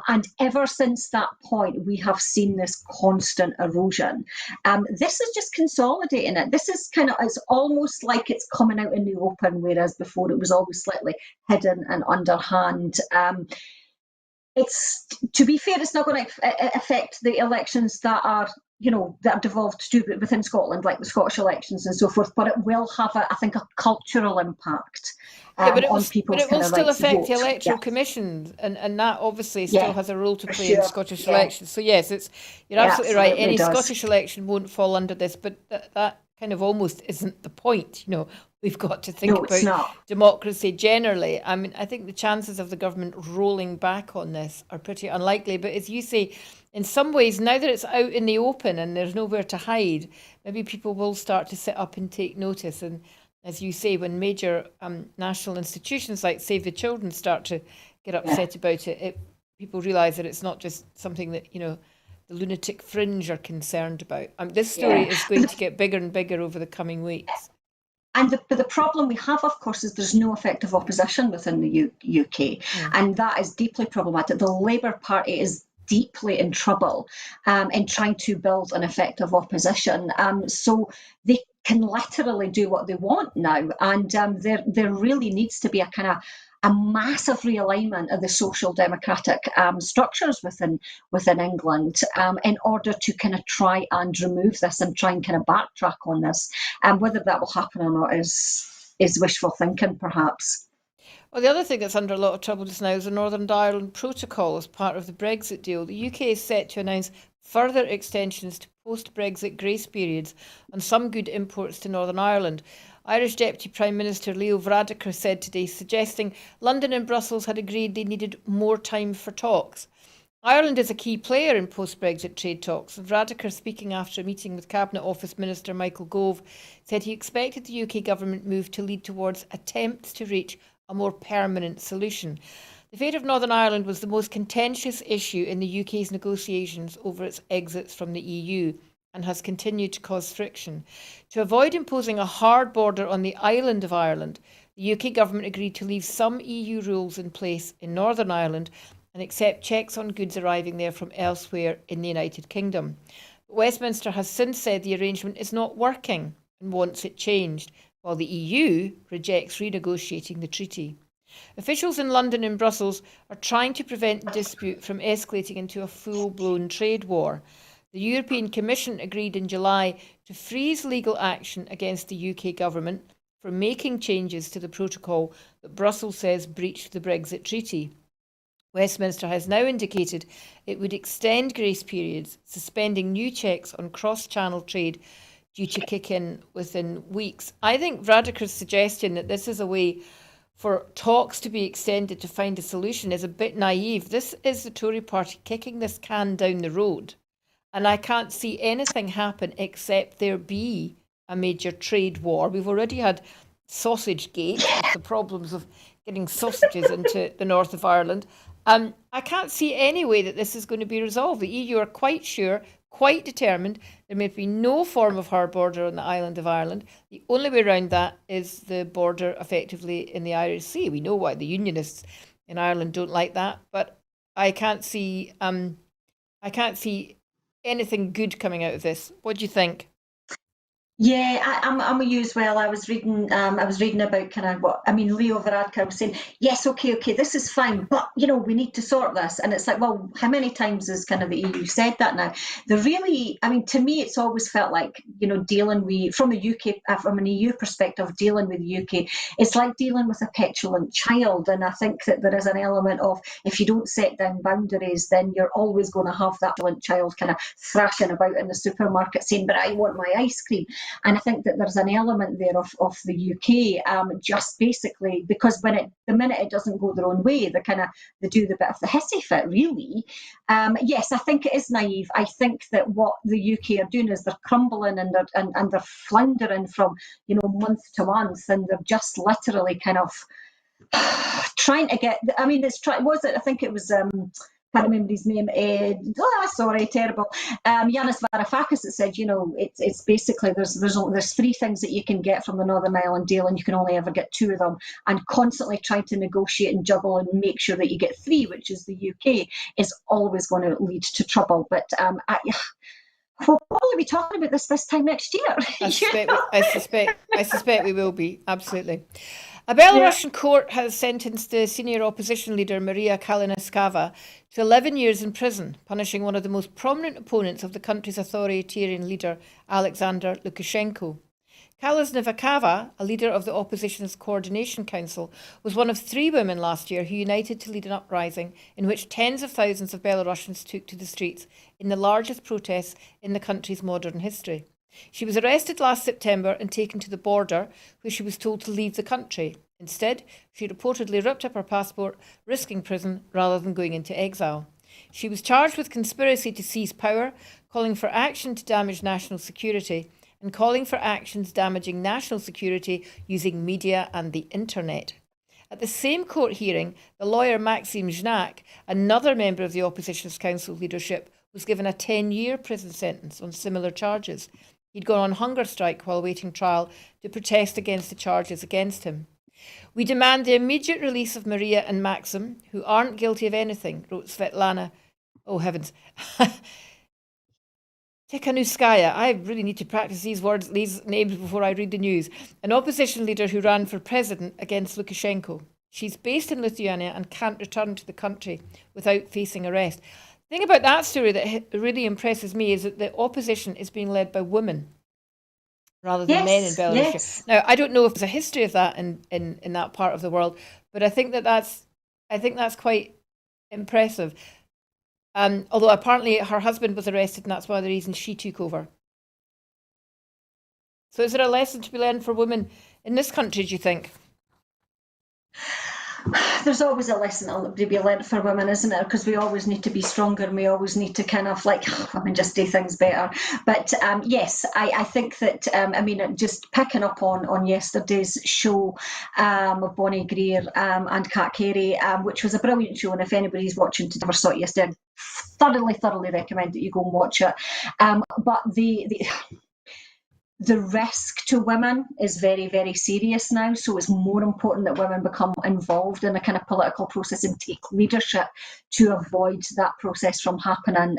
And ever since that point, we have seen this constant erosion. This is just consolidating it. This is it's almost like it's coming out in the open, whereas before it was always slightly hidden and underhand. It's, to be fair, it's not going to affect the elections that are devolved to do within Scotland, like the Scottish elections and so forth, but it will have, I think, a cultural impact on people's But it will still affect the vote. Electoral Commission, and that obviously still has a role to play in Scottish elections. So yes, you're absolutely right. Any Scottish election won't fall under this, but that kind of almost isn't the point. We've got to think about democracy generally. I mean, I think the chances of the government rolling back on this are pretty unlikely. But as you say, in some ways, now that it's out in the open and there's nowhere to hide, maybe people will start to sit up and take notice. And as you say, when major national institutions like Save the Children start to get upset about it, people realise that it's not just something that, the lunatic fringe are concerned about. This story is going to get bigger and bigger over the coming weeks. And the problem we have, of course, is there's no effective opposition within the UK. And that is deeply problematic. The Labour Party is deeply in trouble in trying to build an effective opposition. So they can literally do what they want now. And there really needs to be a massive realignment of the social democratic structures within England in order to try and remove this and try and backtrack on this. Whether that will happen or not is wishful thinking, perhaps. Well, the other thing that's under a lot of trouble just now is the Northern Ireland Protocol as part of the Brexit deal. The UK is set to announce further extensions to post-Brexit grace periods on some good imports to Northern Ireland. Irish Deputy Prime Minister Leo Varadkar said today, suggesting London and Brussels had agreed they needed more time for talks. Ireland is a key player in post-Brexit trade talks. Varadkar, speaking after a meeting with Cabinet Office Minister Michael Gove, said he expected the UK government move to lead towards attempts to reach a more permanent solution. The fate of Northern Ireland was the most contentious issue in the UK's negotiations over its exits from the EU and has continued to cause friction. To avoid imposing a hard border on the island of Ireland, the UK government agreed to leave some EU rules in place in Northern Ireland and accept checks on goods arriving there from elsewhere in the United Kingdom. Westminster has since said the arrangement is not working and wants it changed, while the EU rejects renegotiating the treaty. Officials in London and Brussels are trying to prevent the dispute from escalating into a full-blown trade war. The European Commission agreed in July to freeze legal action against the UK government for making changes to the protocol that Brussels says breached the Brexit Treaty. Westminster has now indicated it would extend grace periods, suspending new checks on cross-channel trade due to kick in within weeks. I think Varadkar's suggestion that this is a way for talks to be extended to find a solution is a bit naive. This is the Tory party kicking this can down the road. And I can't see anything happen except there be a major trade war. We've already had Sausage Gate, with the problems of getting sausages into the north of Ireland. I can't see any way that this is going to be resolved. The EU are quite sure, quite determined, there may be no form of hard border on the island of Ireland. The only way around that is the border effectively in the Irish Sea. We know why the Unionists in Ireland don't like that, but I can't see anything good coming out of this. What do you think? Yeah, I'm with you as well. I was reading about Leo Varadkar was saying, yes, okay, this is fine, but we need to sort this. And it's like, well, how many times has the EU said that now? To me, it's always felt like, dealing with, from a UK, from an EU perspective, dealing with the UK, it's like dealing with a petulant child. And I think that there is an element of, if you don't set down boundaries, then you're always going to have that petulant child thrashing about in the supermarket saying, but I want my ice cream. And I think that there's an element there of the UK, just basically because the minute it doesn't go their own way, they do the bit of the hissy fit, really. Yes, I think it is naive. I think that what the UK are doing is they're crumbling and they're floundering from month to month, and they're just literally trying to get, I mean, was it, I think it was, can't remember his name. Sorry, terrible. Yanis Varoufakis that said, it's basically there's three things that you can get from the Northern Ireland deal, and you can only ever get two of them. And constantly trying to negotiate and juggle and make sure that you get three, which is the UK, is always going to lead to trouble. But we'll probably be talking about this time next year. I suspect we will be, absolutely. A Belarusian court has sentenced the senior opposition leader Maria Kalinaskava to 11 years in prison, punishing one of the most prominent opponents of the country's authoritarian leader, Alexander Lukashenko. Kalinaskava, a leader of the opposition's Coordination Council, was one of 3 women last year who united to lead an uprising in which tens of thousands of Belarusians took to the streets in the largest protests in the country's modern history. She was arrested last September and taken to the border, where she was told to leave the country. Instead, she reportedly ripped up her passport, risking prison rather than going into exile. She was charged with conspiracy to seize power, calling for action to damage national security, and calling for actions damaging national security using media and the internet. At the same court hearing, the lawyer Maxim Zhnak, another member of the opposition's council leadership, was given a 10-year prison sentence on similar charges. He'd gone on hunger strike while awaiting trial to protest against the charges against him. We demand the immediate release of Maria and Maxim, who aren't guilty of anything, wrote Svetlana. Oh, heavens. Tikhanovskaya. I really need to practice these names before I read the news. An opposition leader who ran for president against Lukashenko. She's based in Lithuania and can't return to the country without facing arrest. The thing about that story that really impresses me is that the opposition is being led by women rather than men in Belarus. Yes. Now, I don't know if there's a history of that in that part of the world, but I think that's quite impressive. Although apparently her husband was arrested, and that's one of the reasons she took over. So, is there a lesson to be learned for women in this country, do you think? There's always a lesson to be learned for women, isn't it? Because we always need to be stronger, and we always need to kind of just do things better. But yes, I think that, just picking up on yesterday's show of Bonnie Greer and Kat Carey, which was a brilliant show, and if anybody's watching to never saw it yesterday, I thoroughly recommend that you go and watch it. But the risk to women is very, very serious now. So it's more important that women become involved in a kind of political process and take leadership to avoid that process from happening.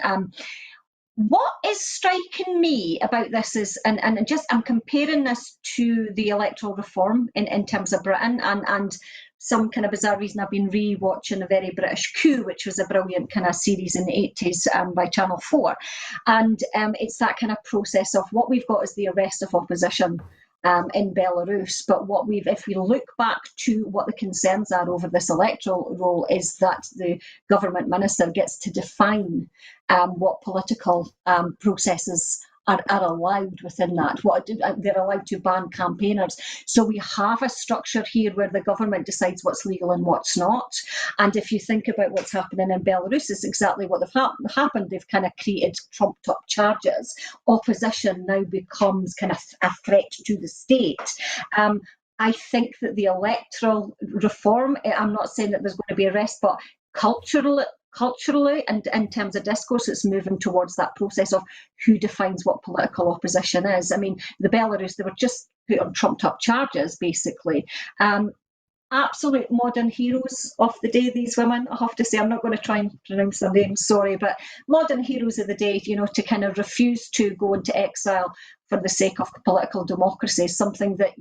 What is striking me about this is, and I'm comparing this to the electoral reform in terms of Britain, and some kind of bizarre reason I've been re-watching A Very British Coup, which was a brilliant kind of series in the 80s by Channel 4. And it's that kind of process of what we've got is the arrest of opposition in Belarus. But if we look back to what the concerns are over this electoral roll, is that the government minister gets to define what political processes are allowed within that. They're allowed to ban campaigners. So we have a structure here where the government decides what's legal and what's not. And if you think about what's happening in Belarus, it's exactly what happened. They've kind of created trumped up charges. Opposition now becomes kind of a threat to the state. I think that the electoral reform, I'm not saying that there's going to be arrest, but culturally and in terms of discourse, it's moving towards that process of who defines what political opposition is. I mean, the Belarus, they were just put on trumped up charges, basically. Absolute modern heroes of the day, these women, I have to say. I'm not going to try and pronounce their names, sorry, but modern heroes of the day, to kind of refuse to go into exile for the sake of political democracy is something that,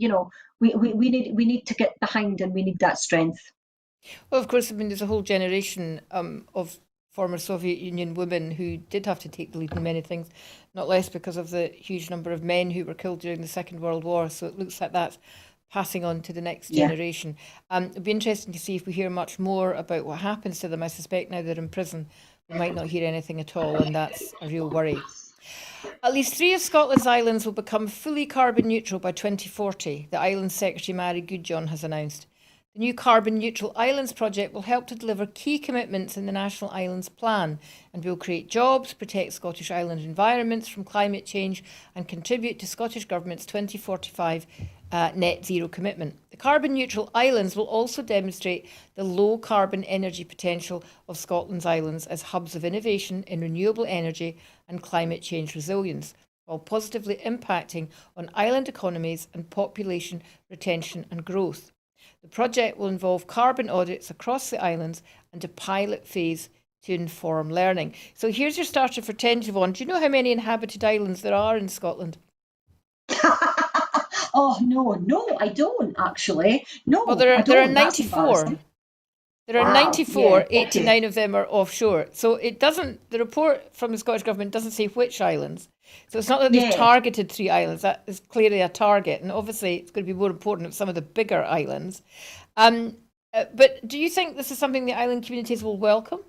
we need to get behind, and we need that strength. Well, of course, there's a whole generation of former Soviet Union women who did have to take the lead in many things, not less because of the huge number of men who were killed during the Second World War. So it looks like that's passing on to the next generation. It'd be interesting to see if we hear much more about what happens to them. I suspect now they're in prison, we might not hear anything at all, and that's a real worry. At least 3 of Scotland's islands will become fully carbon neutral by 2040, the Islands Secretary Mary Goodjohn has announced. The new Carbon Neutral Islands project will help to deliver key commitments in the National Islands Plan and will create jobs, protect Scottish island environments from climate change and contribute to Scottish Government's 2045 net zero commitment. The carbon neutral islands will also demonstrate the low carbon energy potential of Scotland's islands as hubs of innovation in renewable energy and climate change resilience, while positively impacting on island economies and population retention and growth. The project will involve carbon audits across the islands and a pilot phase to inform learning. So here's your starter for 10, Siobhan. Do you know how many inhabited islands there are in Scotland? Oh, no, I don't actually. No, Well, there I are don't. That's 94. embarrassing. There are Wow, 94, yeah, 89 of them are offshore. So it doesn't, the report from the Scottish Government doesn't say which islands. So it's not that they've Yeah. targeted 3 islands. That is clearly a target. And obviously it's going to be more important of some of the bigger islands. But do you think this is something the island communities will welcome?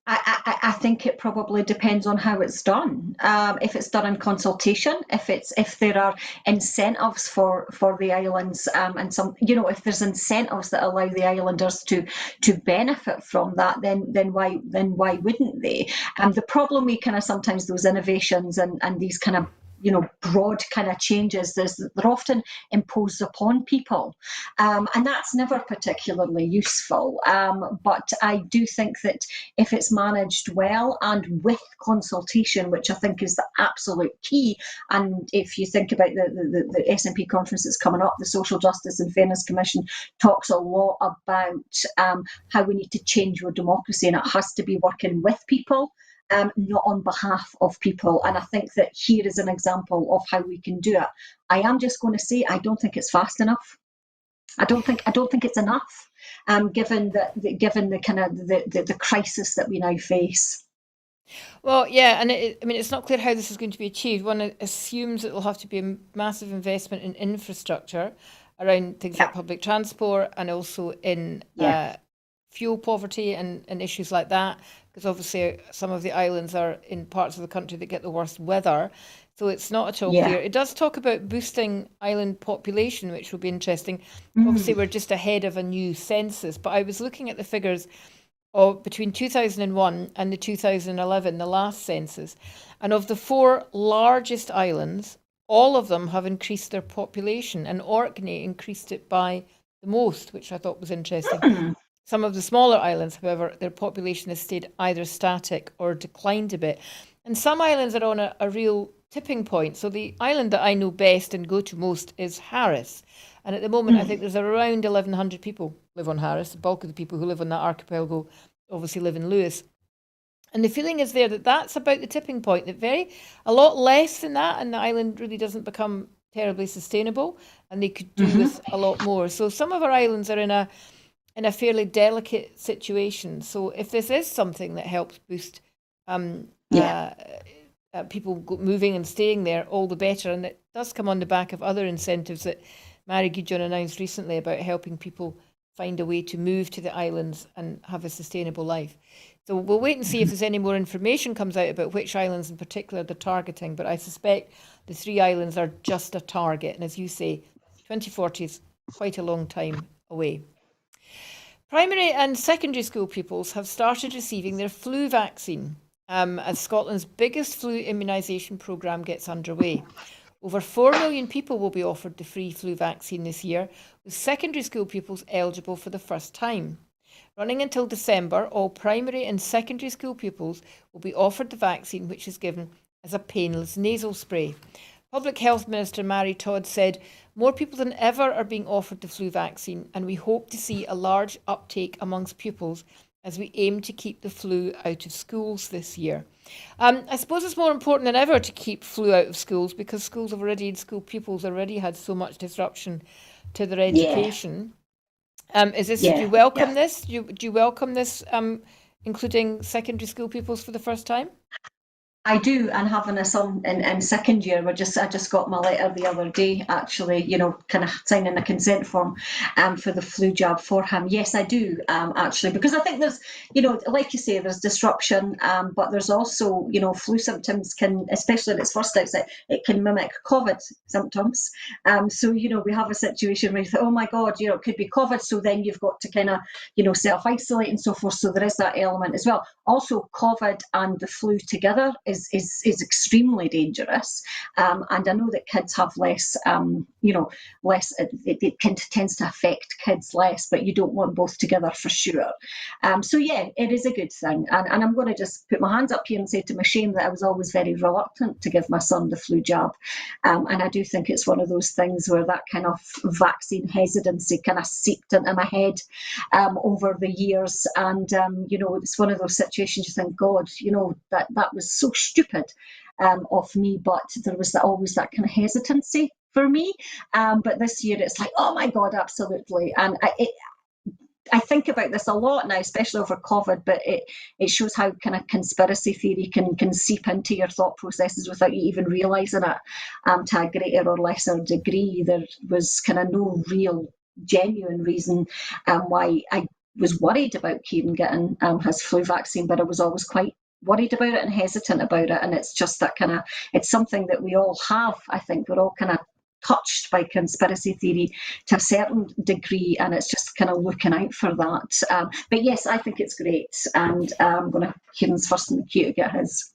I think it probably depends on how it's done. If it's done in consultation, if there are incentives for the islands, and some, if there's incentives that allow the islanders to benefit from that, then why wouldn't they? The problem with kind of sometimes those innovations and these kind of broad kind of changes is that they're often imposed upon people, and that's never particularly useful. But I do think that if it's managed well and with consultation, which I think is the absolute key, and if you think about the SNP conference that's coming up, the Social Justice and Fairness Commission talks a lot about how we need to change our democracy, and it has to be working with people, not on behalf of people. And I think that here is an example of how we can do it. I am just going to say I don't think it's fast enough. I don't think it's enough, given the kind of the crisis that we now face. Well, yeah, and it's not clear how this is going to be achieved. One assumes it will have to be a massive investment in infrastructure around things like public transport, and also in fuel poverty and issues like that, because obviously some of the islands are in parts of the country that get the worst weather. So it's not at all clear. It does talk about boosting island population, which will be interesting. Obviously, we're just ahead of a new census, but I was looking at the figures of between 2001 and the 2011, the last census, and of the 4 largest islands, all of them have increased their population, and Orkney increased it by the most, which I thought was interesting. Some of the smaller islands, however, their population has stayed either static or declined a bit. And some islands are on a real tipping point. So the island that I know best and go to most is Harris. And at the moment, I think there's around 1,100 people live on Harris. The bulk of the people who live on that archipelago obviously live in Lewis. And the feeling is there that that's about the tipping point, that a lot less than that, and the island really doesn't become terribly sustainable, and they could do with a lot more. So some of our islands are in a fairly delicate situation. So if this is something that helps boost people moving and staying there, all the better. And it does come on the back of other incentives that Mary Gideon announced recently about helping people find a way to move to the islands and have a sustainable life. So we'll wait and see if there's any more information comes out about which islands in particular they're targeting. But I suspect the 3 islands are just a target. And as you say, 2040 is quite a long time away. Primary and secondary school pupils have started receiving their flu vaccine as Scotland's biggest flu immunisation programme gets underway. Over 4 million people will be offered the free flu vaccine this year, with secondary school pupils eligible for the first time. Running until December, all primary and secondary school pupils will be offered the vaccine, which is given as a painless nasal spray. Public Health Minister Mary Todd said, "More people than ever are being offered the flu vaccine, and we hope to see a large uptake amongst pupils as we aim to keep the flu out of schools this year." I suppose it's more important than ever to keep flu out of schools, because school pupils already had so much disruption to their education. Do you welcome this? Do you welcome this, including secondary school pupils for the first time? I do, and having a son in second year, I just got my letter the other day, actually, kind of signing a consent form for the flu jab for him. Yes, I do, actually, because I think there's, like you say, there's disruption, but there's also, flu symptoms can, especially in its first outset, it can mimic COVID symptoms. So, we have a situation where you think, oh my God, it could be COVID, so then you've got to kind of, self-isolate and so forth. So there is that element as well. Also, COVID and the flu together is is extremely dangerous. And I know that kids have less, less. It tends to affect kids less, but you don't want both together for sure. So yeah, it is a good thing. And I'm going to just put my hands up here and say, to my shame, that I was always very reluctant to give my son the flu jab. And I do think it's one of those things where that kind of vaccine hesitancy kind of seeped into my head over the years. And, it's one of those situations you think, God, that was so stupid of me, but there was always that kind of hesitancy for me. But this year it's like, oh my God, absolutely. And I think about this a lot now, especially over COVID, but it shows how kind of conspiracy theory can seep into your thought processes without you even realising it, to a greater or lesser degree. There was kind of no real genuine reason why I was worried about Kieran getting his flu vaccine, but I was always quite worried about it and hesitant about it. And it's just that kind of, it's something that we all have. I think we're all kind of touched by conspiracy theory to a certain degree, and it's just kind of looking out for that. But yes, I think it's great, and I'm going to, Kieran's first in the queue to get his.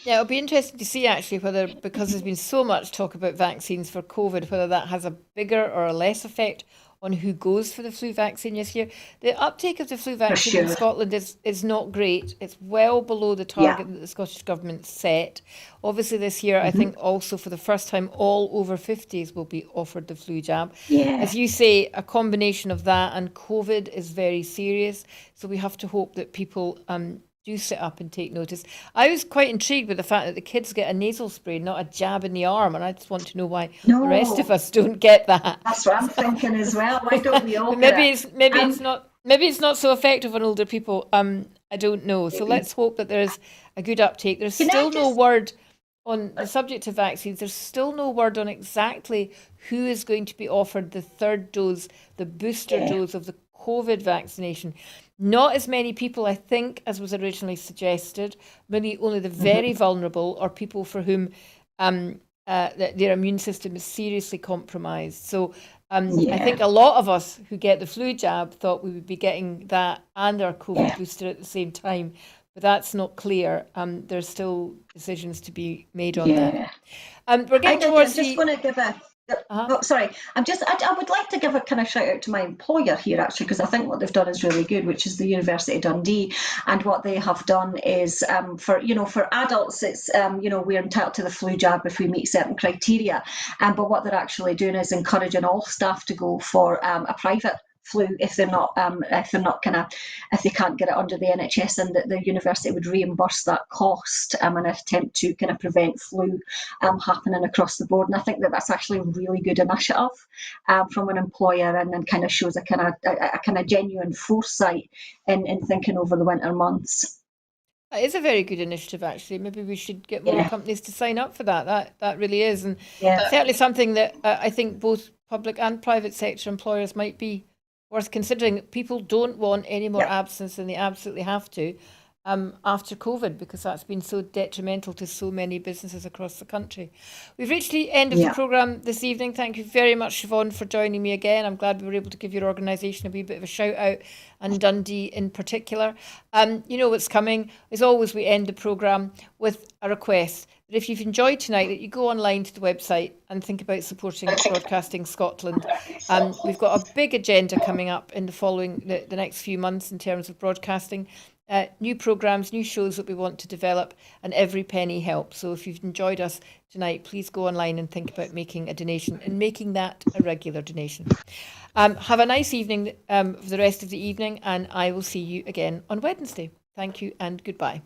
Yeah, it'll be interesting to see actually whether, because there's been so much talk about vaccines for COVID, whether that has a bigger or a less effect on who goes for the flu vaccine this year. The uptake of the flu vaccine in Scotland is not great. It's well below the target that the Scottish Government set. Obviously this year, I think also for the first time, all over 50s will be offered the flu jab. Yeah. As you say, a combination of that and COVID is very serious. So we have to hope that people do sit up and take notice. I was quite intrigued with the fact that the kids get a nasal spray, not a jab in the arm, and I just want to know why the rest of us don't get that. That's what I'm thinking as well. Why don't we all maybe it's not so effective on older people. I don't know. So let's hope that there's a good uptake. There's still no word on the subject of vaccines. There's still no word on exactly who is going to be offered the third dose, the booster dose of the COVID vaccination. Not as many people, I think, as was originally suggested. Maybe only the very vulnerable or people for whom their immune system is seriously compromised. So I think a lot of us who get the flu jab thought we would be getting that and our COVID booster at the same time. But that's not clear. There's still decisions to be made on that. We're getting towards I'm just going to give a... Oh, sorry. I would like to give a kind of shout out to my employer here, actually, because I think what they've done is really good, which is the University of Dundee. And what they have done is for adults, it's we're entitled to the flu jab if we meet certain criteria. But what they're actually doing is encouraging all staff to go for a private flu if they can't get it under the NHS, and that the university would reimburse that cost in an attempt to kind of prevent flu happening across the board. And I think that that's actually a really good initiative from an employer, and then kind of shows a kind of genuine foresight in thinking over the winter months. That is a very good initiative, actually. Maybe we should get more companies to sign up for that. That really is, and certainly something that I think both public and private sector employers might be worth considering. People don't want any more absence than they absolutely have to after COVID, because that's been so detrimental to so many businesses across the country. We've reached the end of the programme this evening. Thank you very much, Siobhan, for joining me again. I'm glad we were able to give your organisation a wee bit of a shout out, and Dundee in particular. You know what's coming. As always, we end the programme with a request that if you've enjoyed tonight, that you go online to the website and think about supporting Broadcasting Scotland. We've got a big agenda coming up in the next few months in terms of broadcasting. New programmes, new shows that we want to develop, and every penny helps. So if you've enjoyed us tonight, please go online and think about making a donation, and making that a regular donation. Have a nice evening for the rest of the evening, and I will see you again on Wednesday. Thank you and goodbye.